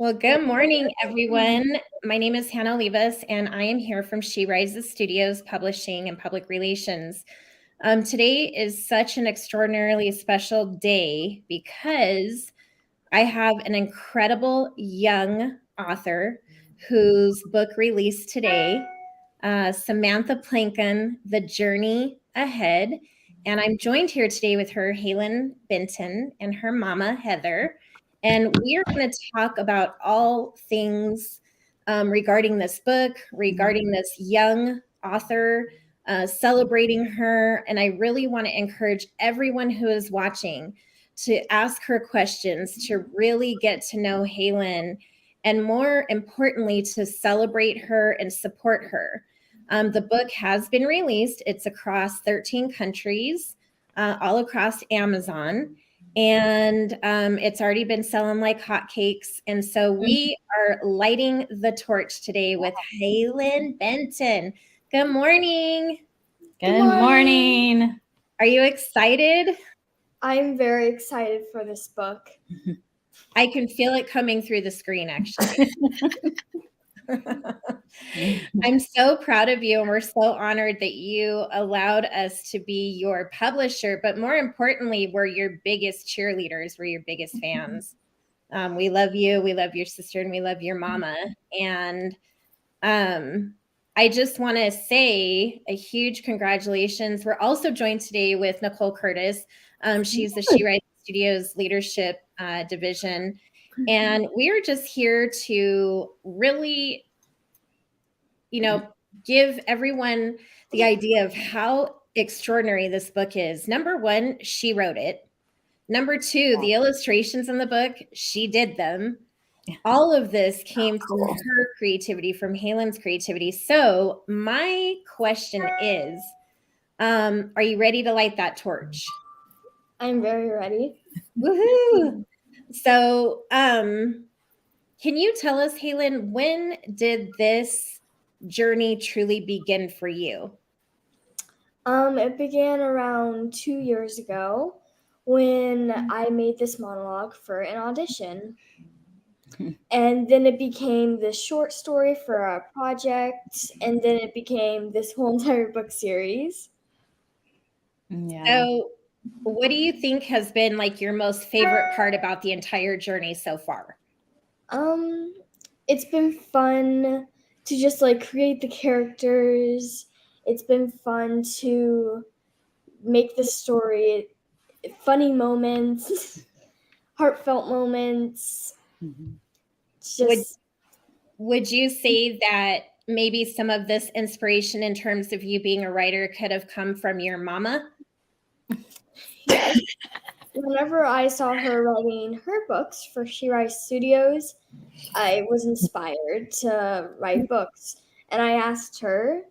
Well, good morning, everyone. My name is Hannah Olivas, and I am here from She Rises Studios, Publishing and Public Relations. Today is such an extraordinarily special day because I have an incredible young author whose book released today, Samantha Plankgunn, The Journey Ahead. And I'm joined here today with her, Haylyn Benton, and her mama, Heather. And we are going to talk about all things regarding this book, regarding this young author, celebrating her. And I really want to encourage everyone who is watching to ask her questions, to really get to know Haylyn, and more importantly, to celebrate her and support her. The book has been released. It's across 13 countries, all across Amazon. And it's already been selling like hotcakes. And so we are lighting the torch today with Haylyn Benton. Good morning. Good morning. Are you excited? I'm very excited for this book. I can feel it coming through the screen, actually. I'm so proud of you, and we're so honored that you allowed us to be your publisher, but more importantly, we're your biggest cheerleaders, we're your biggest fans. We love you, we love your sister, and we love your mama. And I just want to say a huge congratulations. We're also joined today with Nicole Curtis. She's the She Rises Studios Leadership Division. And we are just here to really, give everyone the idea of how extraordinary this book is. Number one, she wrote it. Number two, the illustrations in the book, she did them. All of this came from her creativity, from Haylyn's creativity. So my question is, are you ready to light that torch? I'm very ready. Woohoo! So can you tell us, Haylyn, when did this journey truly begin for you? It began around 2 years ago when I made this monologue for an audition. And then it became this short story for a project, and then it became this whole entire book series. Yeah. So what do you think has been like your most favorite part about the entire journey so far? It's been fun to just create the characters. It's been fun to make the story funny moments, heartfelt moments. Would you say that maybe some of this inspiration in terms of you being a writer could have come from your mama? Yes. Whenever I saw her writing her books for She Rises Studios, I was inspired to write books. And I asked her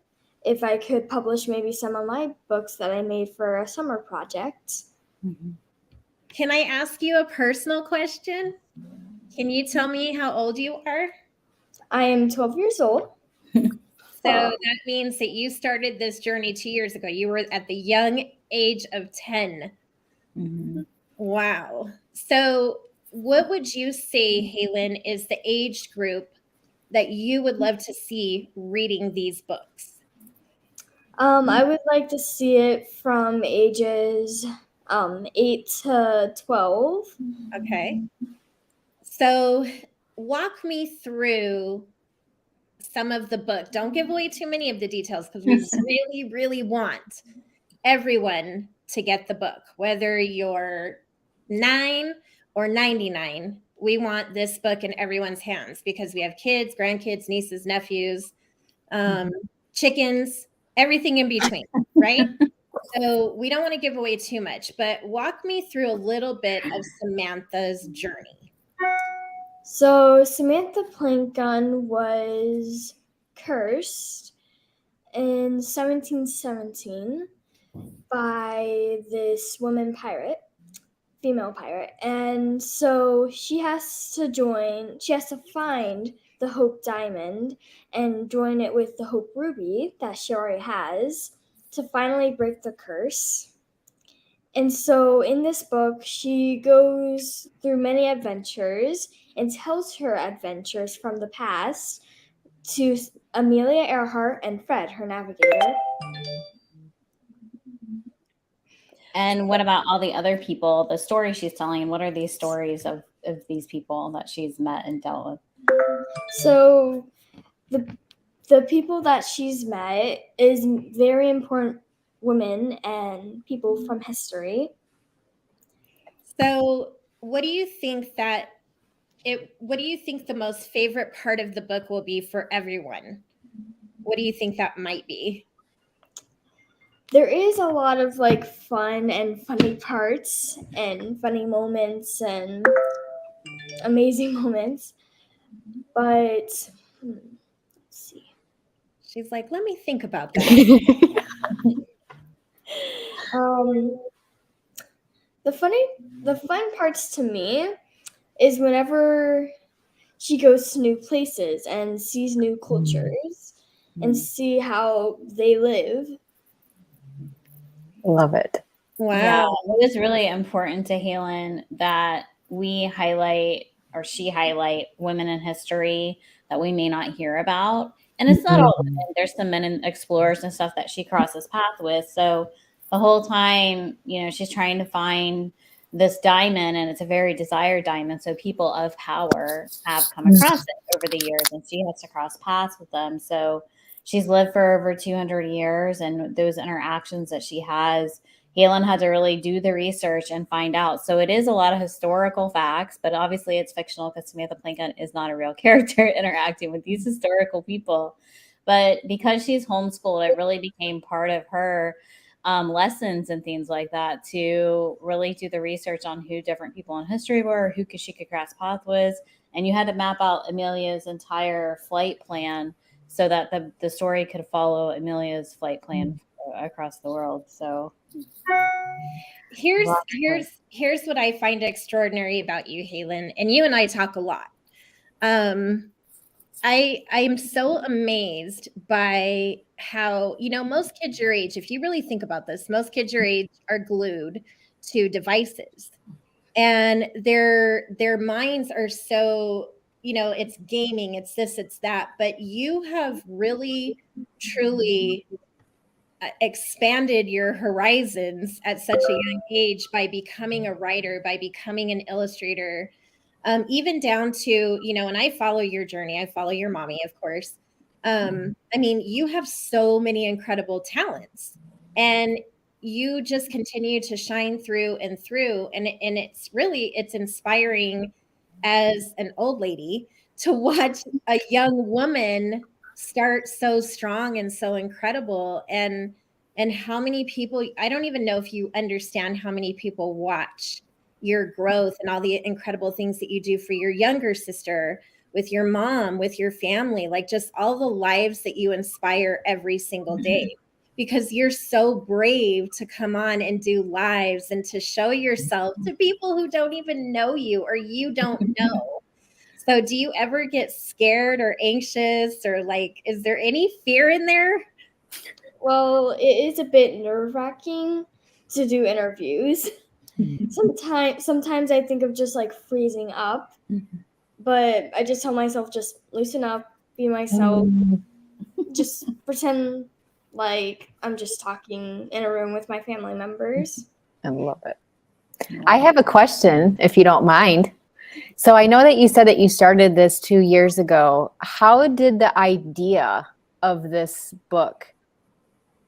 if I could publish maybe some of my books that I made for a summer project. Can I ask you a personal question? Can you tell me how old you are? I am 12 years old. So that means that you started this journey 2 years ago. You were at the young age of 10. Wow. So what would you say, Haylyn, is the age group that you would love to see reading these books? I would like to see it from ages 8 to 12. Okay. So walk me through some of the book. Don't give away too many of the details because we really, really want everyone to get the book, whether you're 9 or 99. We want this book in everyone's hands because we have kids, grandkids, nieces, nephews, chickens, everything in between, right? So we don't want to give away too much, but walk me through a little bit of Samantha's journey. So Samantha Plankgunn was cursed in 1717 by this female pirate. And so she has to find the Hope Diamond and join it with the Hope Ruby that she already has to finally break the curse. And so in this book, she goes through many adventures and tells her adventures from the past to Amelia Earhart and Fred, her navigator. And what about all the other people, the stories she's telling? What are these stories of these people that she's met and dealt with? So the people that she's met is very important women and people from history. So, what do you think the most favorite part of the book will be for everyone? What do you think that might be? There is a lot of like fun and funny parts and funny moments and amazing moments. But let's see. She's like, let me think about that. The fun parts to me is whenever she goes to new places and sees new cultures and see how they live. Love it. Wow. Yeah, it was really important to Haylyn that we highlight, or she highlight, women in history that we may not hear about. And it's not all women. There's some men and explorers and stuff that she crosses path with. So the whole time, she's trying to find this diamond, and it's a very desired diamond. So people of power have come across it over the years, and she has to cross paths with them. So she's lived for over 200 years, and those interactions that she has, Haylyn had to really do the research and find out. So it is a lot of historical facts, but obviously it's fictional because Samantha Plankgunn is not a real character interacting with these historical people. But because she's homeschooled, it really became part of her lessons and things like that to really do the research on who different people in history were, who she could cross paths with. And you had to map out Amelia's entire flight plan so that the story could follow Amelia's flight plan across the world. So here's what I find extraordinary about you, Haylyn, and you and I talk a lot. I'm so amazed by how, most kids your age, if you really think about this, most kids your age are glued to devices, and their minds are so, it's gaming, it's this, it's that, but you have really, truly expanded your horizons at such a young age by becoming a writer, by becoming an illustrator, even down to, and I follow your journey. I follow your mommy, of course. I mean, you have so many incredible talents, and you just continue to shine through and through. And it's inspiring as an old lady to watch a young woman start so strong and so incredible. And how many people, I don't even know if you understand how many people watch your growth and all the incredible things that you do for your younger sister, with your mom, with your family, like just all the lives that you inspire every single day, because you're so brave to come on and do lives and to show yourself to people who don't even know you or you don't know. So do you ever get scared or anxious, or like, is there any fear in there? Well, it is a bit nerve-wracking to do interviews. Sometimes I think of just like freezing up, but I just tell myself, just loosen up, be myself, just pretend like I'm just talking in a room with my family members. I love it. I have a question, if you don't mind. So I know that you said that you started this 2 years ago. How did the idea of this book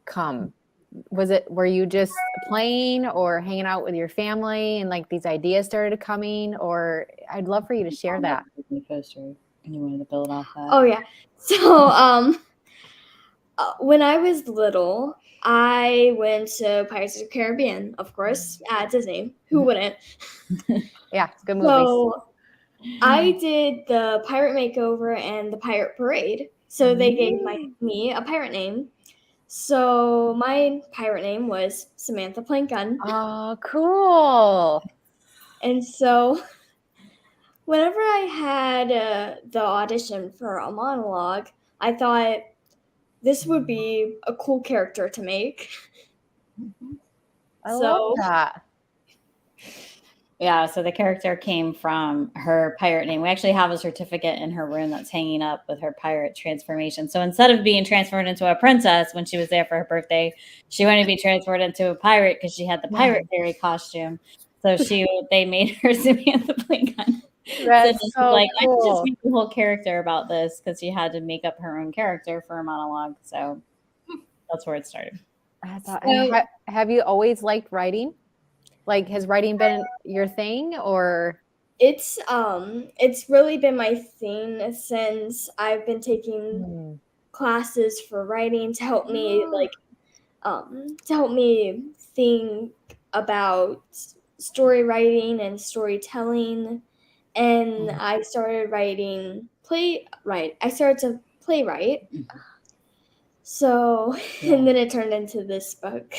come? Were you just playing or hanging out with your family and like these ideas started coming? Or I'd love for you to share that. Poster, and you wanted to build off that. Oh yeah. So when I was little, I went to Pirates of the Caribbean, of course, at Disney. Who wouldn't? Yeah, it's a good movie. So I did the pirate makeover and the pirate parade. So they gave me a pirate name. So my pirate name was Samantha Plankgunn. Oh, cool. And so whenever I had the audition for a monologue, I thought this would be a cool character to make. I love that. Yeah, so the character came from her pirate name. We actually have a certificate in her room that's hanging up with her pirate transformation. So instead of being transformed into a princess when she was there for her birthday, she wanted to be transferred into a pirate because she had the pirate fairy costume. So they made her Samantha Plankgunn. That's so like, I could just cool. make a whole character about this because she had to make up her own character for a monologue. So that's where it started. Have you always liked writing? Like, has writing been your thing, or? It's really been my thing since I've been taking classes for writing to help me think about story writing and storytelling. And I started I started to playwright. So, and then it turned into this book.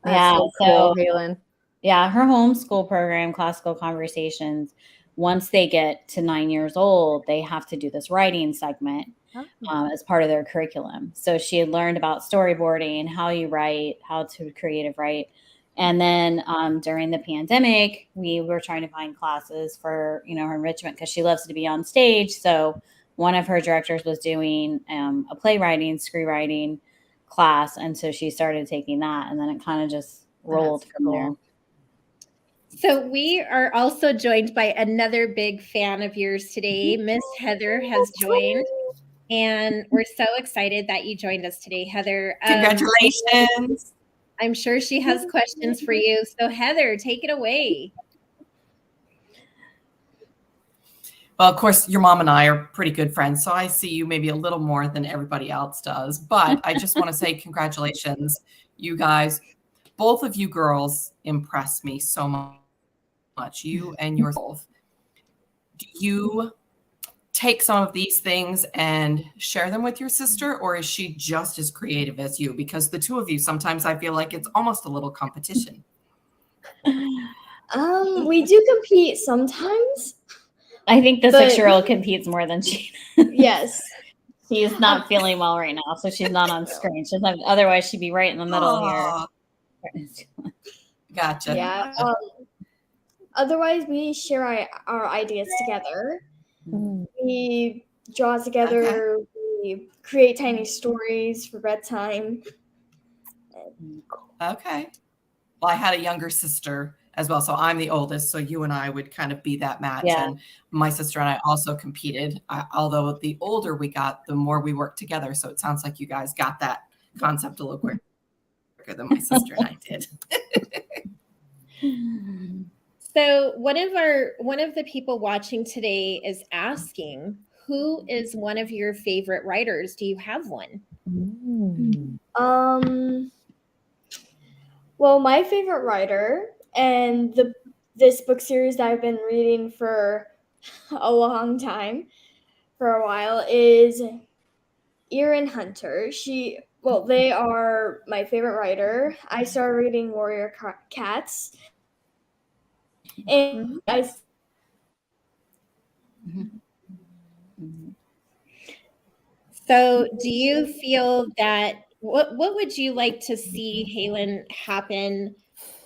Yeah, so cool, Haylyn. Yeah, her homeschool program, Classical Conversations, once they get to 9 years old, they have to do this writing segment as part of their curriculum. So she had learned about storyboarding, how you write, how to creative write. And then during the pandemic, we were trying to find classes for, her enrichment because she loves to be on stage. So one of her directors was doing a playwriting, screenwriting class. And so she started taking that. And then it kind of just rolled from there. So we are also joined by another big fan of yours today. Miss Heather has joined, and we're so excited that you joined us today, Heather. Congratulations. I'm sure she has questions for you. So Heather, take it away. Well, of course, your mom and I are pretty good friends, so I see you maybe a little more than everybody else does. But I just want to say congratulations, you guys. Both of you girls impress me so much. You and yourself. Do you take some of these things and share them with your sister, or is she just as creative as you? Because the two of you, sometimes I feel like it's almost a little competition. We do compete sometimes. I think the 6-year-old competes more than she does. Yes. She's not feeling well right now, so she's not on screen. Otherwise, she'd be right in the middle here. Gotcha. Yeah. Otherwise, we share our ideas together. We draw together. Okay. We create tiny stories for bedtime. Okay. Well, I had a younger sister as well, so I'm the oldest, so you and I would kind of be that match. Yeah. And my sister and I also competed. Although the older we got, the more we worked together. So it sounds like you guys got that concept a little quicker than my sister and I did. So one of the people watching today is asking, who is one of your favorite writers? Do you have one? Well, my favorite writer and this book series that I've been reading for a long time, for a while, is Erin Hunter. They are my favorite writer. I started reading Warrior Cats. And So do you feel that what would you like to see, Haylyn, happen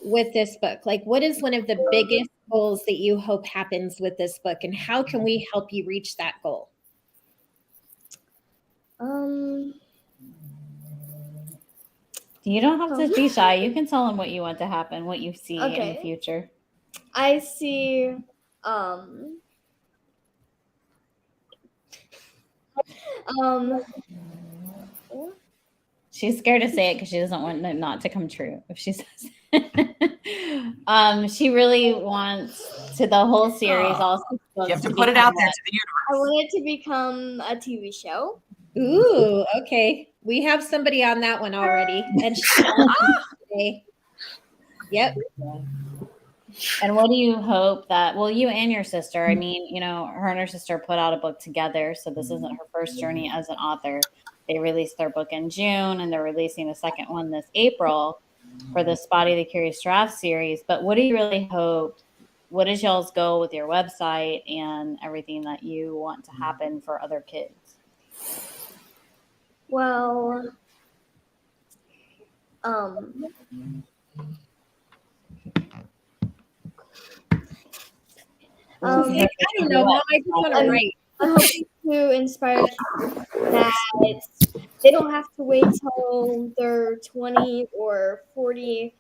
with this book? Like, what is one of the biggest goals that you hope happens with this book, and how can we help you reach that goal? You don't have to be shy. You can tell them what you want to happen, what you see in the future. I see she's scared to say it because she doesn't want it not to come true if she says it. She really wants the whole series, all 6 books. You have to put it out there to the universe. I want it to become a TV show. Ooh, okay. We have somebody on that one already. And Yep. And what do you hope that, well, you and your sister, I mean, her and her sister put out a book together. So this isn't her first journey as an author. They released their book in June, and they're releasing a second one this April for the Spotty the Curious Giraffe series. But what do you really hope? What is y'all's goal with your website and everything that you want to happen for other kids? Well, I don't know, Mom. I just want to write. I'm hoping to inspire kids that they don't have to wait till they're 20 or 40.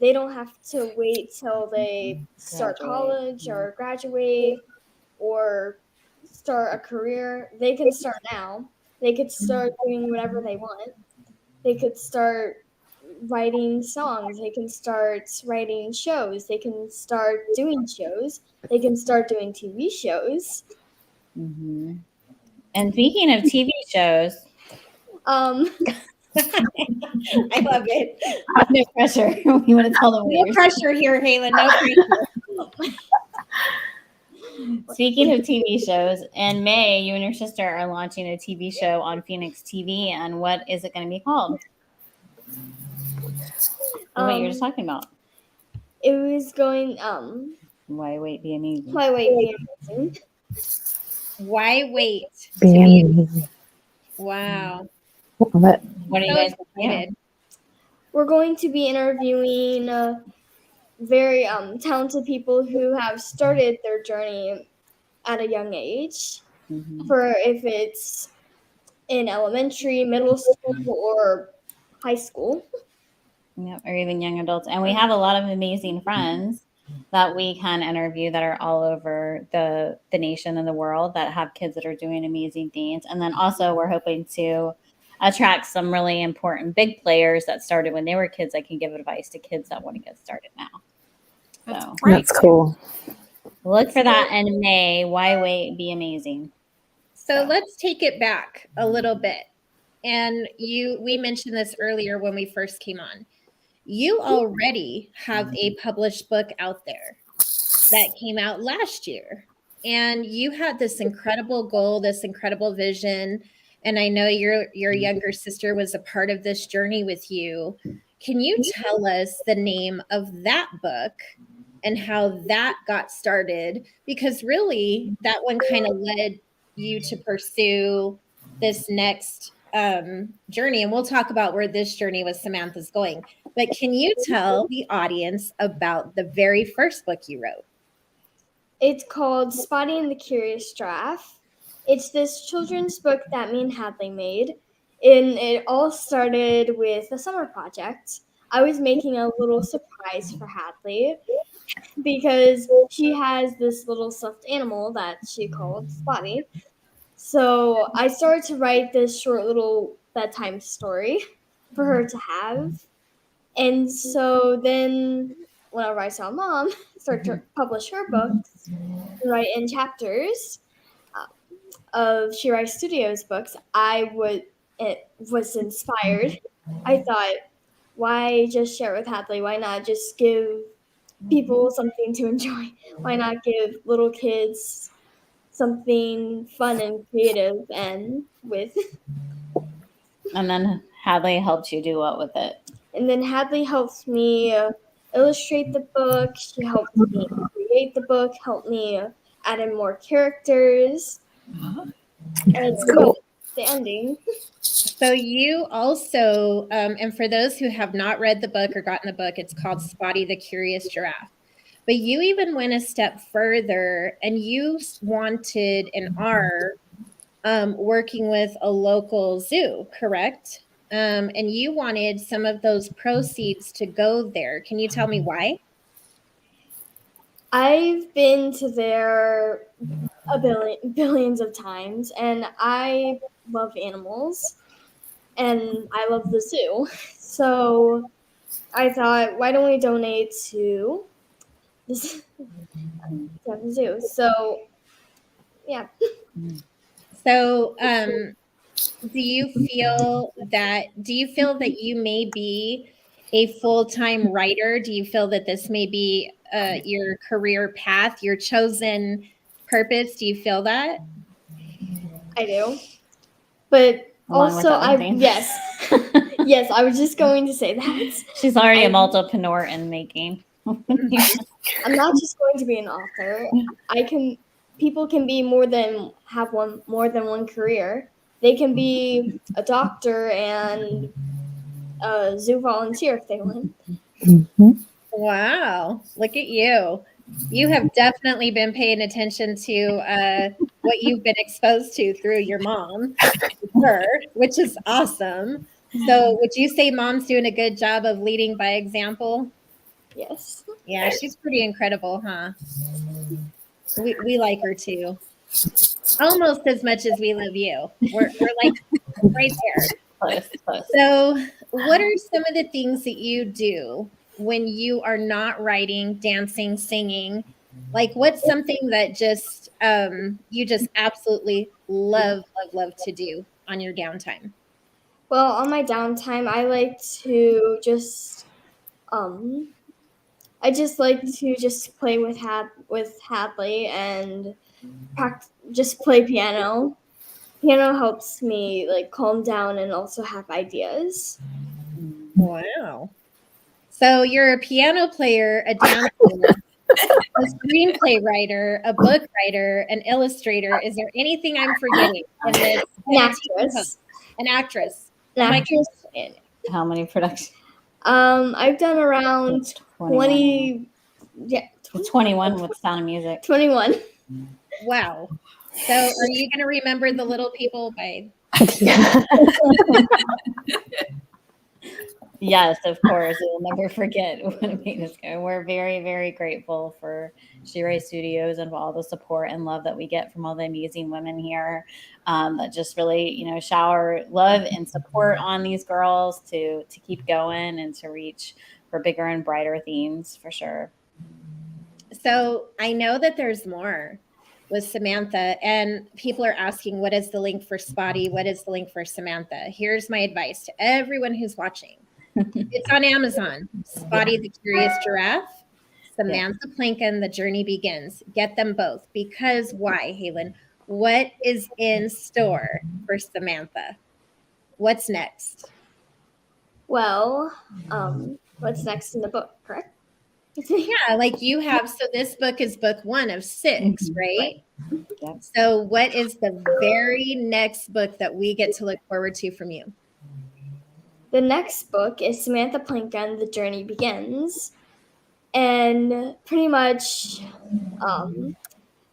They don't have to wait till they start college or graduate or start a career. They can start now. They could start doing whatever they want. They could start writing songs. They can start writing shows. They can start doing shows. They can start doing TV shows. Mm-hmm. And speaking of TV shows, Um, I love it. no pressure. You want to tell them? No pressure here, Haylyn. No pressure. Speaking of TV shows, in May, you and your sister are launching a TV show on Phoenix TV. And what is it going to be called? What you were just talking about. it was going, Why Wait, Be Amazing. Why Wait, Be Amazing. Why wait? Be to be- amazing. Wow. What? What are you So guys doing? excited. We're going to be interviewing very talented people who have started their journey at a young age. Mm-hmm. For if it's in elementary, middle school, or high school. Yep, or even young adults. And we have a lot of amazing friends that we can interview that are all over the nation and the world that have kids that are doing amazing things. And then also we're hoping to attract some really important big players that started when they were kids that can give advice to kids that want to get started now. That's So great. That's cool. look for that in May. Why Wait, Be Amazing. So let's take it back a little bit. And we mentioned this earlier when we first came on. You already have a published book out there that came out last year. And you had this incredible goal, this incredible vision. And I know your younger sister was a part of this journey with you. Can you tell us the name of that book and how that got started? Because really, that one kind of led you to pursue this next journey. And we'll talk about where this journey with Samantha's going. But can you tell the audience about the very first book you wrote? It's called Spotty and the Curious Giraffe. It's this children's book that me and Hadley made. And it all started with a summer project. I was making a little surprise for Hadley because she has this little stuffed animal that she called Spotty. So I started to write this short little bedtime story for her to have. And so then whenever I saw Mom start to publish her books and write in chapters of She Writes Studios books, it was inspired. I thought, why just share it with Hadley? Why not just give people something to enjoy? Why not give little kids something fun and creative and with? And then Hadley helped you do what with it? And then Hadley helped me illustrate the book. She helped me create the book, helped me add in more characters. And Cool. the ending. So you also, and for those who have not read the book or gotten the book, it's called Spotty the Curious Giraffe. But you even went a step further and you wanted and are working with a local zoo, correct? And you wanted some of those proceeds to go there. Can you tell me why? I've been to there billions of times, and I love animals, and I love the zoo. So I thought, why don't we donate to the zoo? So yeah. So do you feel that you may be a full-time writer? Do you feel that this may be your career path, your chosen purpose? Do you feel that? I do. But Along with also, other things. yes, yes, I was just going to say that. She's already a multipreneur in making. I'm not just going to be an author. People can be more than one career. They can be a doctor and a zoo volunteer if they want. Mhm. Wow, look at you. You have definitely been paying attention to what you've been exposed to through your mom, her, which is awesome. So, would you say mom's doing a good job of leading by example? Yes. Yeah, she's pretty incredible, huh? We like her too, almost as much as we love you. We're like right there. Close. So, what are some of the things that you do when you are not writing, dancing, singing? Like, what's something that just you just absolutely love to do on your downtime? Well, on my downtime, I just like to just play with Hadley and just play piano. Piano helps me like calm down and also have ideas. Wow! So you're a piano player, a dancer, a screenplay writer, a book writer, an illustrator. Is there anything I'm forgetting in this? An actress. An actress. An Oh my actress. And, How many productions? I've done around 20. Yeah, 21 with Sound of Music. 21. Wow. So are you going to remember the little people by? Yes, of course. We'll never forget what made us go. We're very, very grateful for She Ray Studios and for all the support and love that we get from all the amazing women here that just really, shower love and support on these girls to keep going and to reach for bigger and brighter themes for sure. So I know that there's more with Samantha, and people are asking, what is the link for Spotty? What is the link for Samantha? Here's my advice to everyone who's watching. It's on Amazon. Spotty the Curious Giraffe, Samantha Plankgunn, The Journey Begins. Get them both. Because why, Haylyn? What is in store for Samantha? What's next? Well, what's next in the book, correct? Yeah, like you have. So this book is book 1 of 6, right? Yeah. So what is the very next book that we get to look forward to from you? The next book is Samantha Plankgunn, The Journey Begins. And pretty much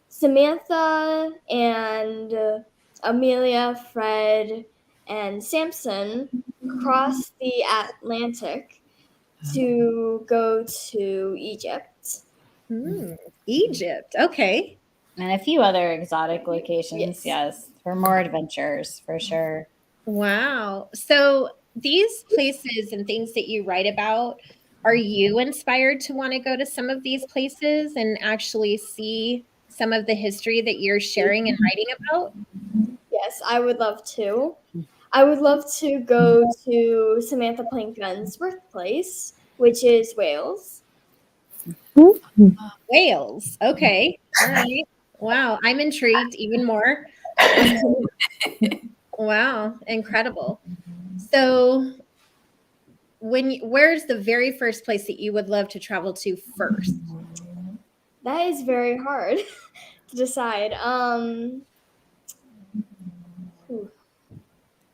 Samantha and Amelia, Fred, and Samson cross the Atlantic to go to Egypt. Egypt. Okay. And a few other exotic locations. Yes, for more adventures for sure. Wow. So these places and things that you write about, are you inspired to want to go to some of these places and actually see some of the history that you're sharing and writing about? Yes, I would love to. I would love to go to Samantha Plankgunn's birthplace, which is Wales. Wales. Okay. All right. Wow. I'm intrigued even more. Wow. Incredible. So where's the very first place that you would love to travel to first? That is very hard to decide.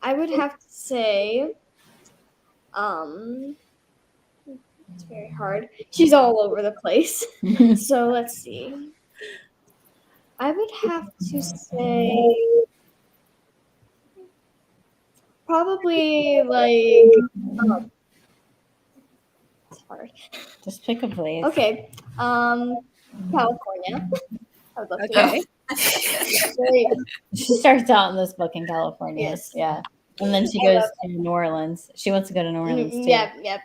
I would have to say, it's very hard. She's all over the place. So let's see. I would have to say probably like it's hard. Just pick a place. Okay. California. I would love to Okay. go. She starts out in this book in California. Yes. Yeah. And then she goes to New Orleans. She wants to go to New Orleans too. Yep.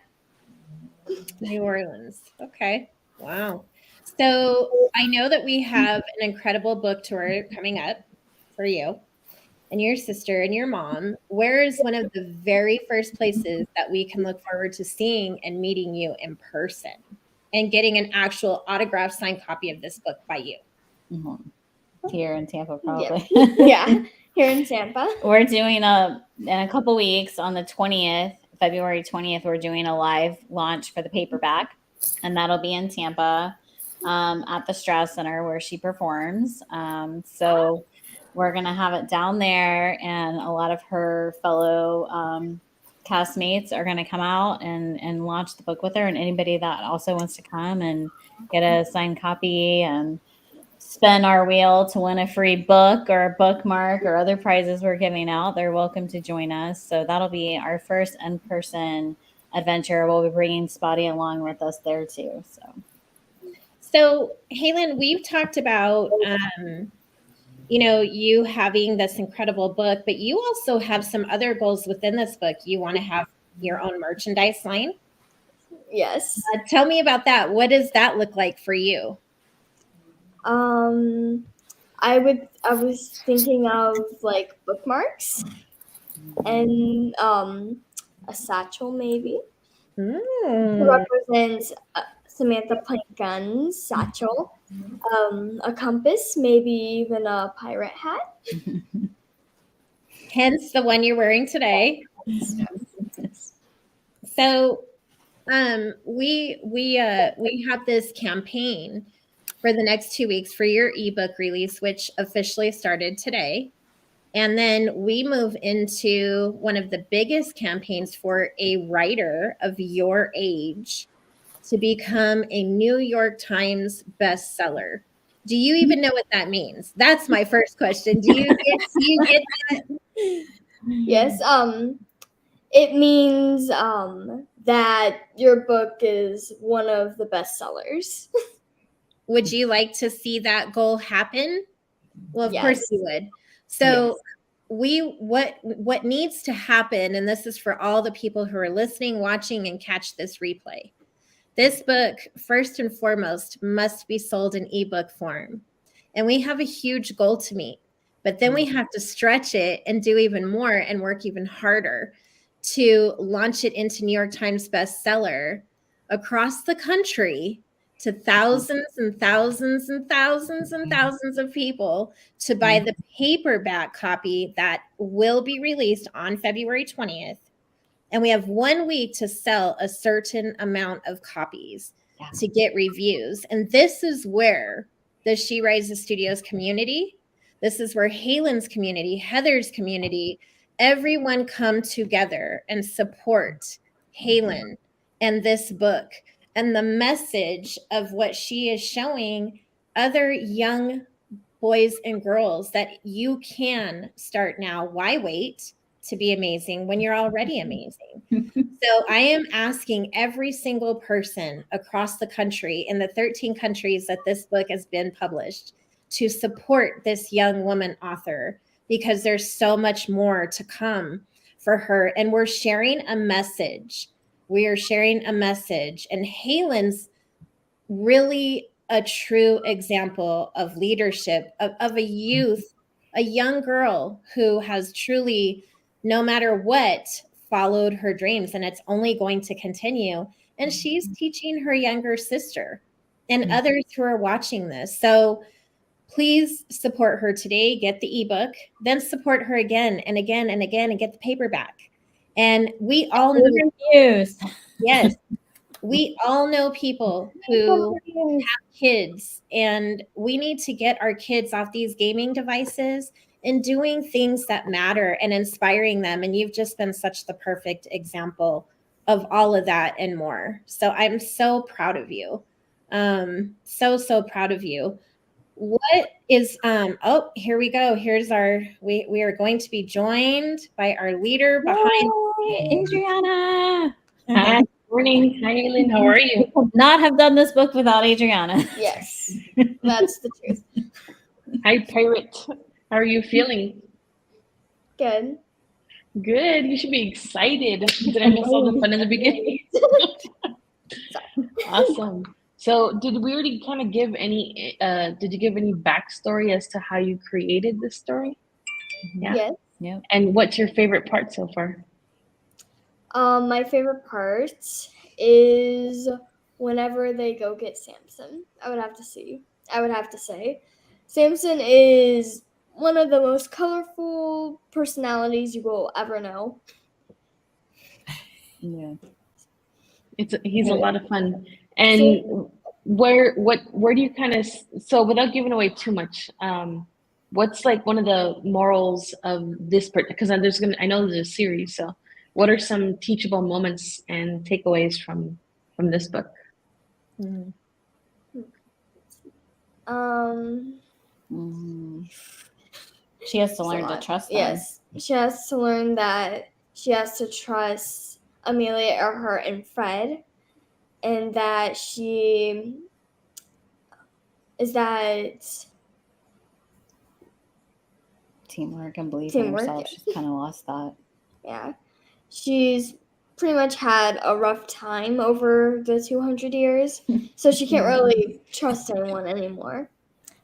New Orleans. Okay. Wow. So I know that we have an incredible book tour coming up for you and your sister and your mom. Where is one of the very first places that we can look forward to seeing and meeting you in person and getting an actual autographed signed copy of this book by you? Mm-hmm. Here in Tampa, probably. Yeah, here in Tampa. We're doing in a couple weeks on the 20th, February 20th, we're doing a live launch for the paperback, and that'll be in Tampa at the Strauss Center where she performs. So we're going to have it down there, and a lot of her fellow castmates are going to come out and launch the book with her, and anybody that also wants to come and get a signed copy and spin our wheel to win a free book or a bookmark or other prizes we're giving out, they're welcome to join us. So that'll be our first in-person adventure. We'll be bringing Spotty along with us there too. So Haylyn, we've talked about, you having this incredible book, but you also have some other goals within this book. You want to have your own merchandise line. Yes. Tell me about that. What does that look like for you? I was thinking of like bookmarks and a satchel maybe to represent Samantha Plankgunn's satchel, a compass, maybe even a pirate hat. Hence the one you're wearing today. So we have this campaign for the next 2 weeks for your ebook release, which officially started today. And then we move into one of the biggest campaigns for a writer of your age to become a New York Times bestseller. Do you even know what that means? That's my first question. Do you get that? Yes. It means that your book is one of the bestsellers. Would you like to see that goal happen? Well, of Yes. course you would. So what needs to happen, and this is for all the people who are listening, watching, and catch this replay. This book, first and foremost, must be sold in ebook form. And we have a huge goal to meet, but then we have to stretch it and do even more and work even harder to launch it into New York Times bestseller across the country to thousands and thousands and thousands and thousands of people to buy the paperback copy that will be released on February 20th. And we have 1 week to sell a certain amount of copies to get reviews. And this is where the She Rises Studios community, this is where Haylyn's community, Heather's community, everyone come together and support Haylyn and this book and the message of what she is showing other young boys and girls that you can start now. Why wait to be amazing when you're already amazing? So I am asking every single person across the country in the 13 countries that this book has been published to support this young woman author, because there's so much more to come for her. And we're sharing a message. We are sharing a message. And Haylyn's really a true example of leadership, of a youth, a young girl who has truly, no matter what, followed her dreams, and it's only going to continue. And she's teaching her younger sister and others who are watching this. So please support her today. Get the ebook, then support her again and again and again, and get the paperback. And we all know Reviews. Yes. We all know people who have kids, and we need to get our kids off these gaming devices and doing things that matter and inspiring them. And you've just been such the perfect example of all of that and more. So I'm so proud of you. So proud of you. What is, oh, here we go. Here's our, we are going to be joined by our leader behind. Adriana. Hi, morning. Hi, Haylyn. How are you? We could not have done this book without Adriana. Yes, that's the truth. Hi, Pirate. How are you feeling? Good. Good. You should be excited. Did I miss all the fun in the beginning? Awesome. So, did we already kind of give any? Did you give any backstory as to how you created this story? Yeah. Yes. Yeah. And what's your favorite part so far? My favorite part is whenever they go get Samson. I would have to say. Samson is one of the most colorful personalities you will ever know. Yeah. He's a lot of fun. And where do you kind of, so without giving away too much, what's like one of the morals of this part? Because I know there's a series, so what are some teachable moments and takeaways from this book? Mhm. She has to It's a learn to lot. trust them. Yes, she has to learn that she has to trust Amelia Earhart and Fred, and that she is that Teamwork and belief in teamwork. herself. She's kind of lost that. Yeah, she's pretty much had a rough time over the 200 years, so she can't really trust anyone anymore.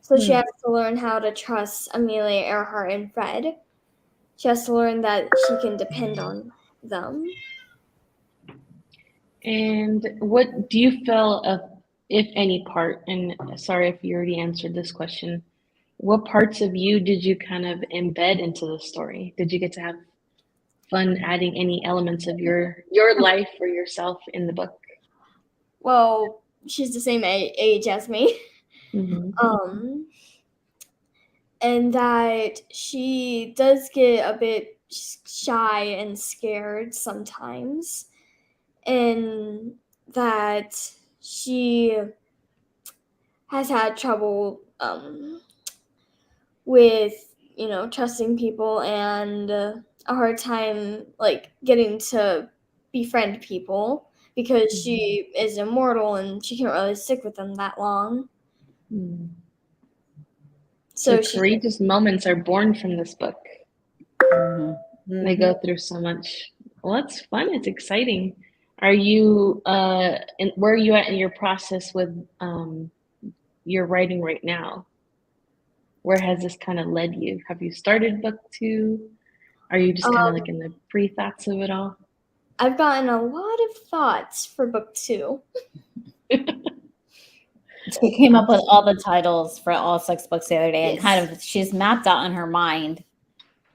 So she has to learn how to trust Amelia Earhart and Fred. She has to learn that she can depend on them. And what do you feel of, if any part, and sorry if you already answered this question, what parts of you did you kind of embed into the story? Did you get to have fun adding any elements of your life or yourself in the book? Well, she's the same age as me. Mm-hmm. And that she does get a bit shy and scared sometimes, and that she has had trouble with trusting people, and a hard time like getting to befriend people because she is immortal and she can't really stick with them that long. So courageous moments are born from this book. They go through so much. Well, it's fun. It's exciting. Are you where are you at in your process with your writing right now? Where has this kind of led you? Have you started book 2? Are you just kind of like in the pre-thoughts of it all? I've gotten a lot of thoughts for book 2. She came up with all the titles for all 6 books the other day, and Yes. kind of she's mapped out in her mind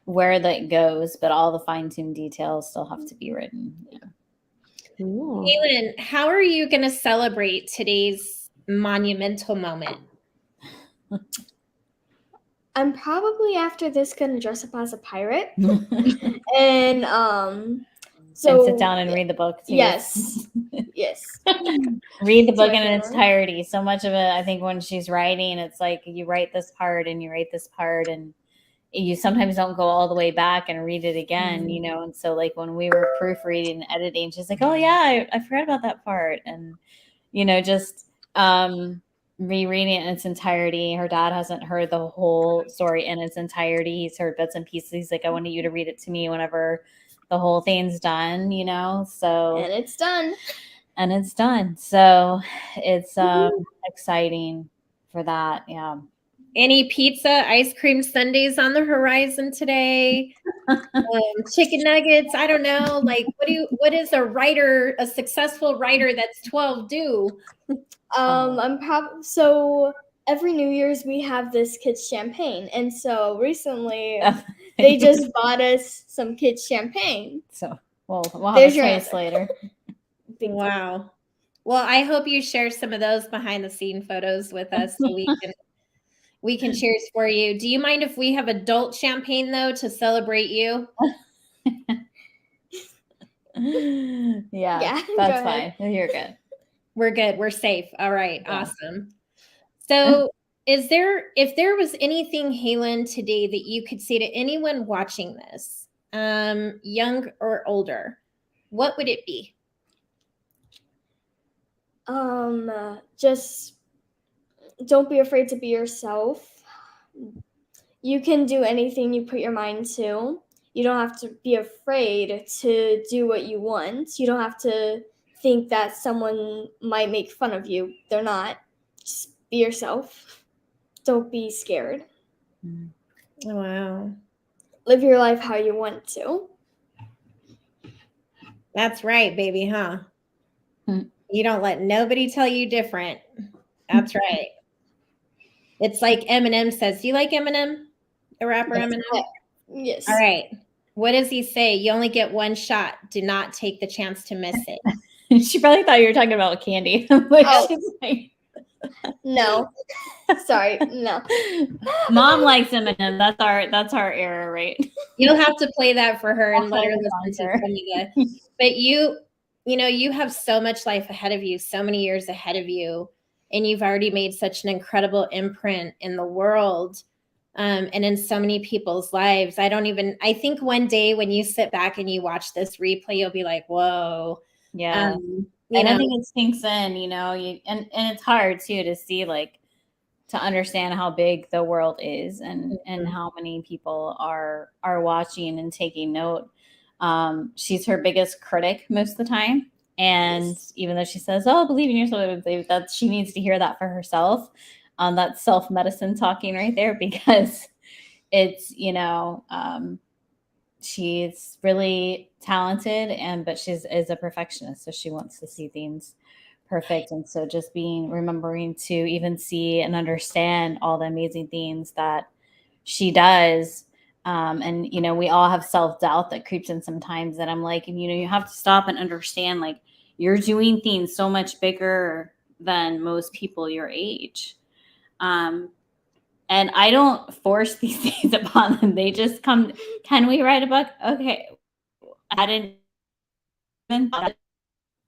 where that goes, but all the fine-tuned details still have to be written. Yeah. Haylyn, how are you going to celebrate today's monumental moment? I'm probably after this gonna dress up as a pirate and so and sit down and read the book too. Yes. Read the book my in its family. entirety. So much of it, I think, when she's writing, it's like you write this part and you write this part, and you sometimes don't go all the way back and read it again, And so, like, when we were proofreading and editing, she's like, "Oh yeah, I forgot about that part," and just rereading it in its entirety. Her dad hasn't heard the whole story in its entirety. He's heard bits and pieces. He's like, "I wanted you to read it to me whenever the whole thing's done," So and it's done. So it's exciting for that. Yeah. Any pizza, ice cream sundaes on the horizon today? Chicken nuggets? I don't know. Like, what is a successful writer that's 12 do? So every New Year's we have this kids champagne, and so recently they just bought us some kids champagne. So we'll have a taste later. Wow. Well, I hope you share some of those behind the scene photos with us so we can cheers for you. Do you mind if we have adult champagne though to celebrate you? Yeah, that's fine. You're good. We're good. We're safe. All right. Yeah. Awesome. So if there was anything, Haylyn, today that you could say to anyone watching this, young or older, what would it be? Just don't be afraid to be yourself. You can do anything you put your mind to. You don't have to be afraid to do what you want. You don't have to think that someone might make fun of you. They're not. Just be yourself. Don't be scared. Wow. Live your life how you want to. That's right, baby, huh? You don't let nobody tell you different. That's right. It's like Eminem says. Do you like Eminem? The rapper Eminem? Yes. All right. What does he say? You only get one shot. Do not take the chance to miss it. She probably thought you were talking about candy. No. Sorry, no. Mom likes Eminem. That's our era, right? You'll have to play that for her and I'll let her play it listen on to her. some of the. But you have so much life ahead of you, so many years ahead of you, and you've already made such an incredible imprint in the world, and in so many people's lives. I think one day when you sit back and you watch this replay, you'll be like, "Whoa." Yeah. You And I know, think it sinks in, and it's hard too to see, like, to understand how big the world is and how many people are watching and taking note. She's her biggest critic most of the time. And even though she says, "Oh, believe in yourself," that she needs to hear that for herself. That's self-medicine talking right there, because it's, she's really talented, but is a perfectionist, so she wants to see things perfect. And so just remembering to even see and understand all the amazing things that she does. And we all have self-doubt that creeps in sometimes, and I'm like, you have to stop and understand, like, you're doing things so much bigger than most people your age. And I don't force these things upon them. They just come. Can we write a book? Okay. I didn't even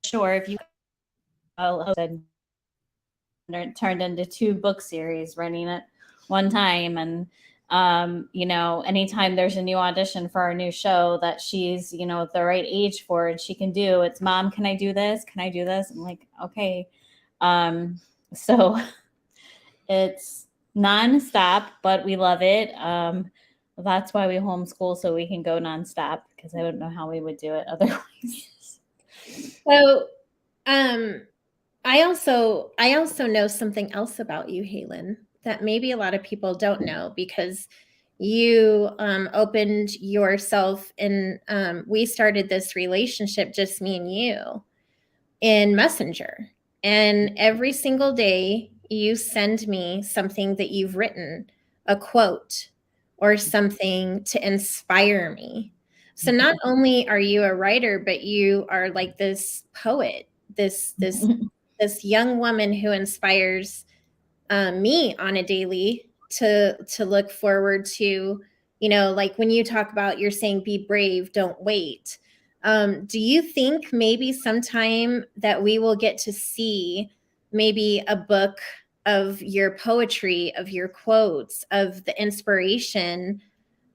sure if you turned into 2 book series running at one time. And anytime there's a new audition for our new show that she's the right age for and she can do, it's, "Mom, can I do this? Can I do this?" I'm like, okay. So it's nonstop, but we love it. That's why we homeschool, so we can go nonstop, because I don't know how we would do it otherwise. So, I also know something else about you, Haylyn, that maybe a lot of people don't know, because you opened yourself, and we started this relationship, just me and you, in Messenger. And every single day you send me something that you've written, a quote or something to inspire me. So not only are you a writer, but you are like this poet, this young woman who inspires me on a daily to look forward to, like when you talk about, you're saying, be brave, don't wait. Do you think maybe sometime that we will get to see maybe a book of your poetry, of your quotes, of the inspiration,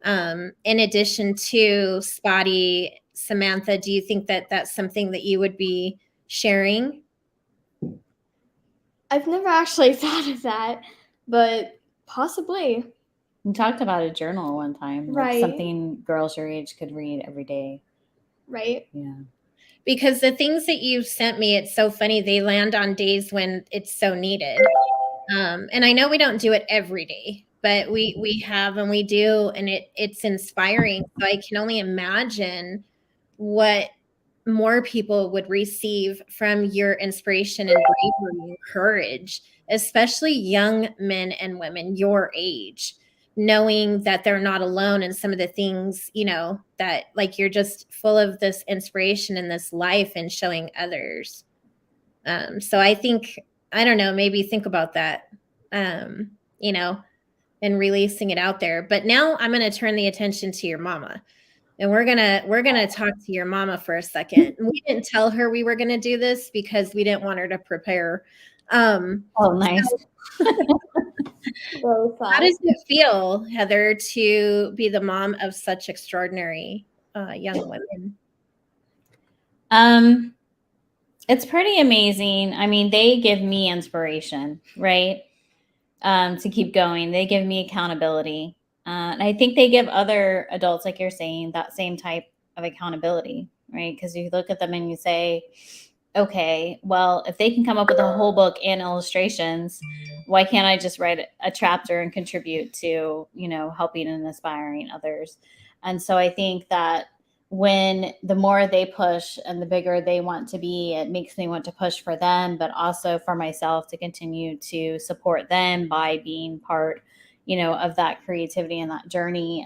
in addition to Spotty, Samantha? Do you think that that's something that you would be sharing? I've never actually thought of that, but possibly. We talked about a journal one time, like Right. something girls your age could read every day. Right. Yeah. Because the things that you've sent me, it's so funny. They land on days when it's so needed. And I know we don't do it every day, but we have, and we do, and it's inspiring. So I can only imagine what more people would receive from your inspiration and bravery and courage, especially young men and women your age, knowing that they're not alone in some of the things, that, like, you're just full of this inspiration in this life and showing others. So I think, I don't know, maybe think about that, you know, and releasing it out there. But now I'm going to turn the attention to your mama. And we're gonna talk to your mama for a second. We didn't tell her we were gonna do this because we didn't want her to prepare. Oh, nice. How does it feel, Heather, to be the mom of such extraordinary young women? It's pretty amazing. I mean, they give me inspiration, right? To keep going. They give me accountability. And I think they give other adults, like you're saying, that same type of accountability, right? Because you look at them and you say, okay, well, if they can come up with a whole book and illustrations, why can't I just write a chapter and contribute to, helping and inspiring others? And so I think that when the more they push and the bigger they want to be, it makes me want to push for them, but also for myself to continue to support them by being part, of that creativity and that journey.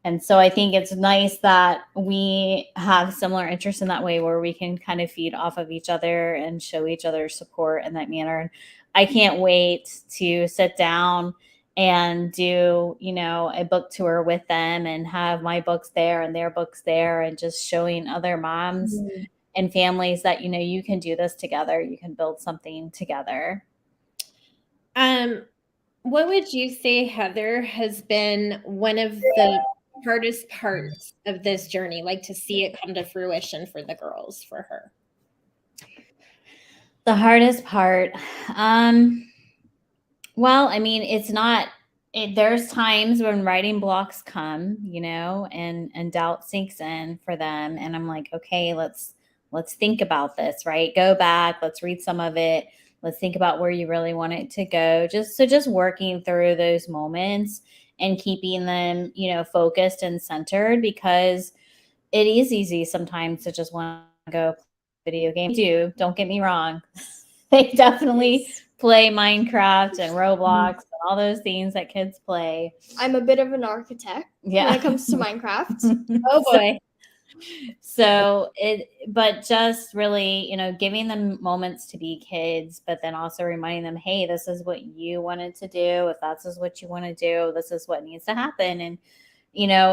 And so I think it's nice that we have similar interests in that way, where we can kind of feed off of each other and show each other support in that manner. I can't wait to sit down and do, a book tour with them and have my books there and their books there, and just showing other moms and families that, you can do this together. You can build something together. What would you say, Heather, has been one of the hardest parts of this journey, like to see it come to fruition for the girls, for her? The hardest part, well, I mean, there's times when writing blocks come, and doubt sinks in for them. And I'm like, okay, let's think about this, right? Go back, let's read some of it. Let's think about where you really want it to go. Just working through those moments and keeping them, focused and centered, because it is easy sometimes to just want to go play video games. Don't get me wrong. They definitely play Minecraft and Roblox and all those things that kids play. I'm a bit of an architect when it comes to Minecraft. Oh boy. But just really, giving them moments to be kids, but then also reminding them, hey, this is what you wanted to do. If that's is what you want to do, this is what needs to happen. And,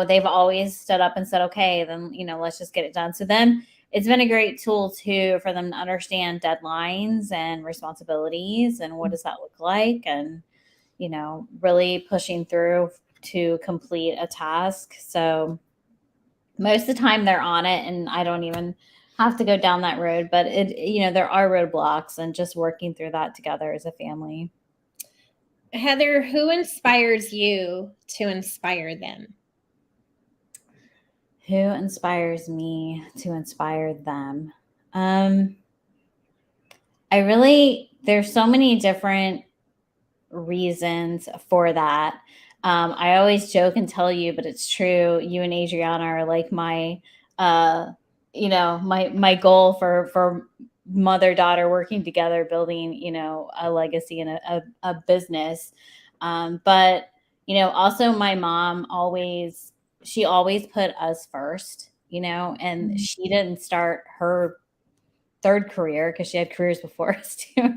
they've always stood up and said, okay, then, let's just get it done. So then it's been a great tool too, for them to understand deadlines and responsibilities and what does that look like. And, really pushing through to complete a task. So most of the time they're on it, and I don't even have to go down that road, but there are roadblocks, and just working through that together as a family. Heather, who inspires you to inspire them? Who inspires me to inspire them? There's so many different reasons for that. I always joke and tell you, but it's true. You and Adriana are like my goal for mother-daughter working together, building, a legacy and a business. But, also my mom always put us first, and she didn't start her third career, because she had careers before us too,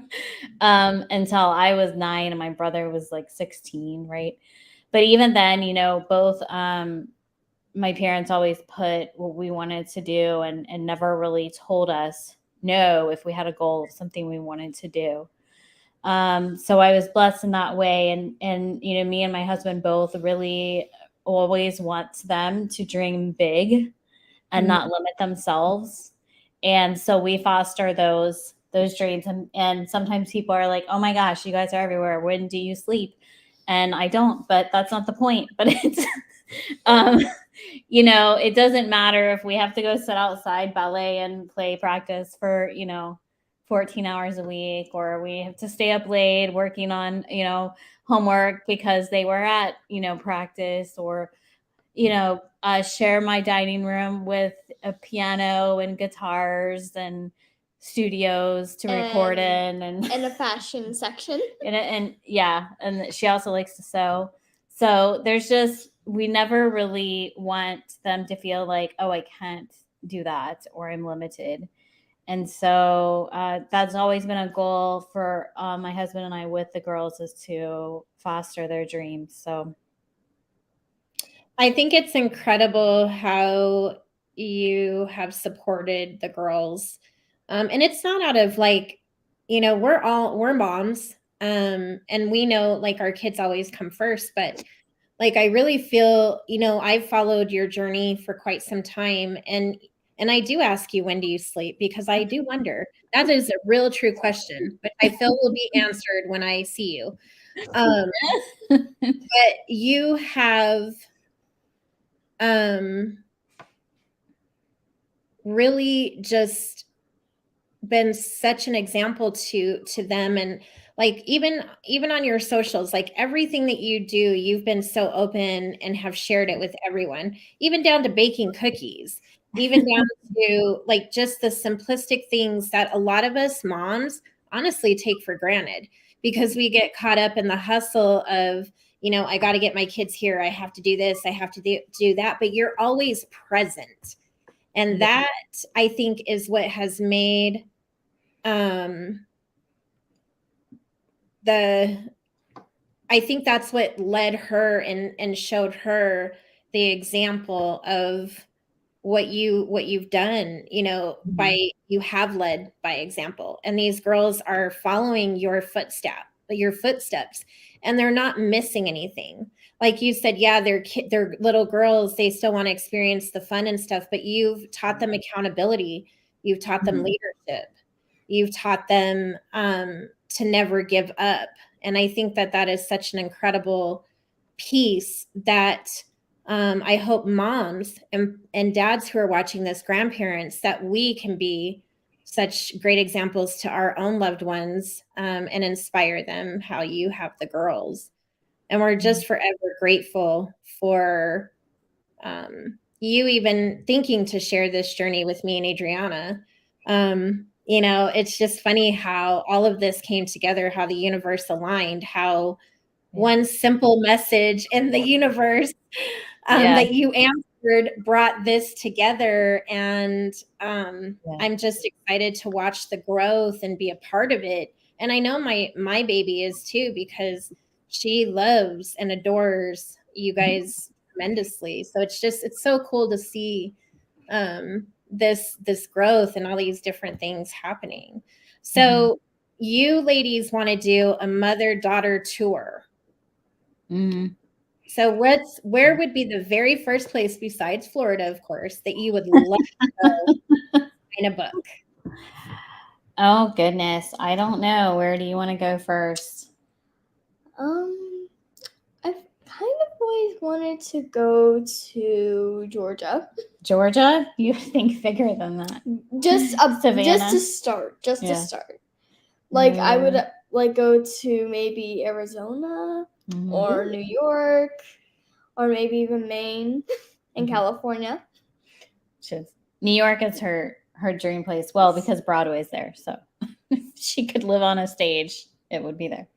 until I was 9 and my brother was like 16, right? But even then, both my parents always put what we wanted to do, and never really told us no if we had a goal of something we wanted to do. So I was blessed in that way. And me and my husband both really always want them to dream big and not limit themselves. And so we foster those dreams. And sometimes people are like, oh my gosh, you guys are everywhere. When do you sleep? And I don't, but that's not the point. But it's, it doesn't matter if we have to go sit outside ballet and play practice for, 14 hours a week, or we have to stay up late working on, homework because they were at, practice, or, share my dining room with a piano and guitars and studios to record in, and a fashion section. And she also likes to sew. So we never really want them to feel like, oh, I can't do that, or I'm limited. And so that's always been a goal for my husband and I with the girls, is to foster their dreams. So I think it's incredible how you have supported the girls. And it's not out of like, we're moms. And we know like our kids always come first, but like, I really feel, I've followed your journey for quite some time. And I do ask you, when do you sleep? Because I do wonder. That is a real true question, but I feel will be answered when I see you. But you have really just been such an example to them. And like, even on your socials, like everything that you do, you've been so open and have shared it with everyone, even down to baking cookies, even down to like just the simplistic things that a lot of us moms honestly take for granted, because we get caught up in the hustle of, I got to get my kids here, I have to do this, I have to do that, but you're always present. And that, I think, is what has made I think that's what led her and showed her the example of what you've done, by you have led by example, and these girls are following your footsteps, and they're not missing anything. Like you said, yeah, they're little girls, they still want to experience the fun and stuff, but you've taught them accountability, you've taught them leadership, you've taught them to never give up. And I think that is such an incredible piece that I hope moms and dads who are watching this, grandparents, that we can be such great examples to our own loved ones, and inspire them how you have the girls. And we're just forever grateful for you even thinking to share this journey with me and Adriana. It's just funny how all of this came together, how the universe aligned, how one simple message in the universe that you answered brought this together. And I'm just excited to watch the growth and be a part of it. And I know my baby is too, because she loves and adores you guys tremendously. So it's so cool to see this growth and all these different things happening. So you ladies want to do a mother-daughter tour. So where would be the very first place besides Florida, of course, that you would love to go in a book? Oh goodness, I don't know. Where do you want to go first? I've kind of always wanted to go to Georgia. Georgia? You think bigger than that? Just to start. Like I would like go to maybe Arizona or New York or maybe even Maine and California. New York is her dream place. Well, because Broadway's there, so if she could live on a stage, it would be there.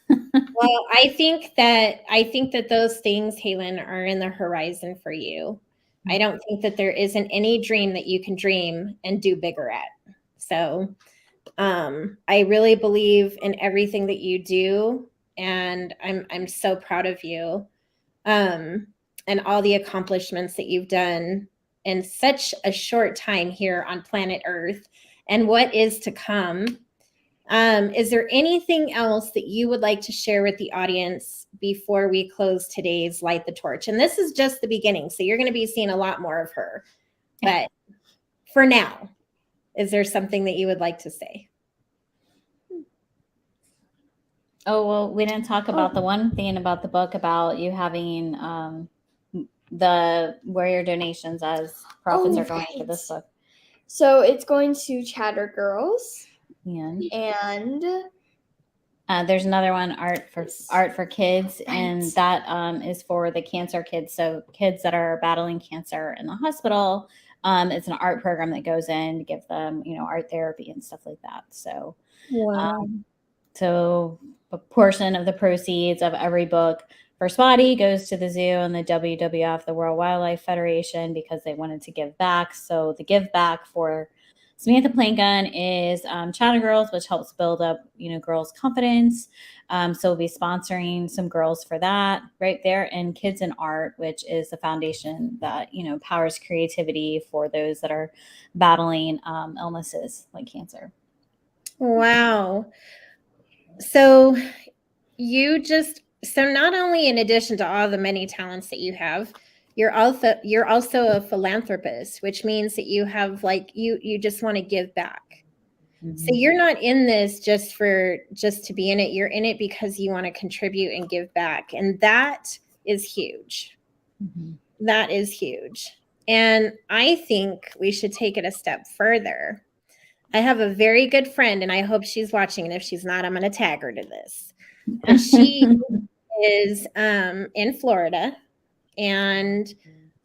Well, I think that those things, Haylyn, are in the horizon for you. I don't think that there isn't any dream that you can dream and do bigger at. So I really believe in everything that you do, and I'm so proud of you, and all the accomplishments that you've done in such a short time here on planet Earth, and what is to come. Is there anything else that you would like to share with the audience before we close today's Light the Torch? And this is just the beginning, so you're going to be seeing a lot more of her. But for now, is there something that you would like to say? Oh, well, we didn't talk about the one thing about the book, about you having where your donations as profits are going to this book. So it's going to Chatter Girls. And there's another one, art for kids, and that is for the cancer kids. So kids that are battling cancer in the hospital. It's an art program that goes in to give them, art therapy and stuff like that. So, so a portion of the proceeds of every book for Spotty goes to the zoo and the WWF, the World Wildlife Federation, because they wanted to give back. So the give back for Samantha Plankgunn is Chatter Girls, which helps build up, girls' confidence. So we'll be sponsoring some girls for that right there. And Kids in Art, which is the foundation that, powers creativity for those that are battling illnesses like cancer. Wow. So not only, in addition to all the many talents that you have, you're also a philanthropist, which means that you have you just want to give back. So you're not in this just to be in it. You're in it because you want to contribute and give back. And that is huge. That is huge. And I think we should take it a step further. I have a very good friend, and I hope she's watching. And if she's not, I'm going to tag her to this. But she is in Florida. And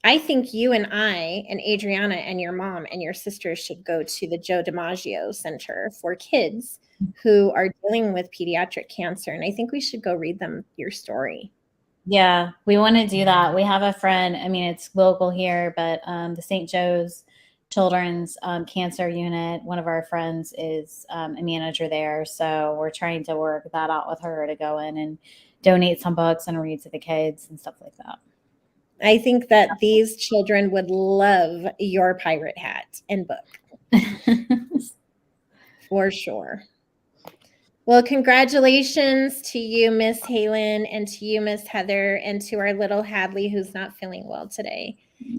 I think you and I and Adriana and your mom and your sisters should go to the Joe DiMaggio Center for kids who are dealing with pediatric cancer. And I think we should go read them your story. Yeah, we want to do that. We have a friend, it's local here, but the St. Joe's children's cancer unit. One of our friends is a manager there. So we're trying to work that out with her to go in and donate some books and read to the kids and stuff like that. I think that these children would love your pirate hat and book. For sure. Well, congratulations to you, Miss Haylyn, and to you, Miss Heather, and to our little Hadley who's not feeling well today,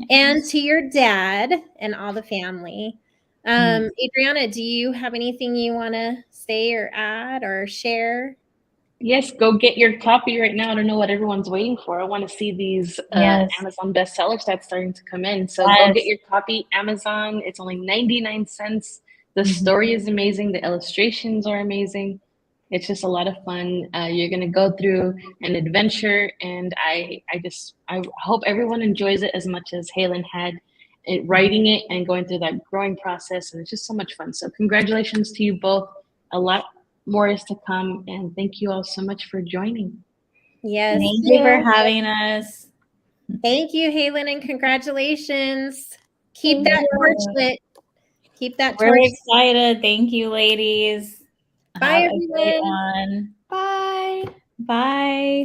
and to your dad and all the family. Adriana, do you have anything you want to say or add or share? Yes, go get your copy right now. I don't know what everyone's waiting for. I want to see these Amazon bestsellers that's starting to come in. So go get your copy. Amazon, it's only 99 cents. The story is amazing. The illustrations are amazing. It's just a lot of fun. You're going to go through an adventure, and I hope everyone enjoys it as much as Haylyn had writing it and going through that growing process. And it's just so much fun. So congratulations to you both. A lot more is to come, and thank you all so much for joining. Yes. Thank you for having us. Thank you, Haylyn, and congratulations. Keep that torch lit. Keep that torch. We're excited. Thank you, ladies. Bye, Have everyone. a great one. Bye. Bye.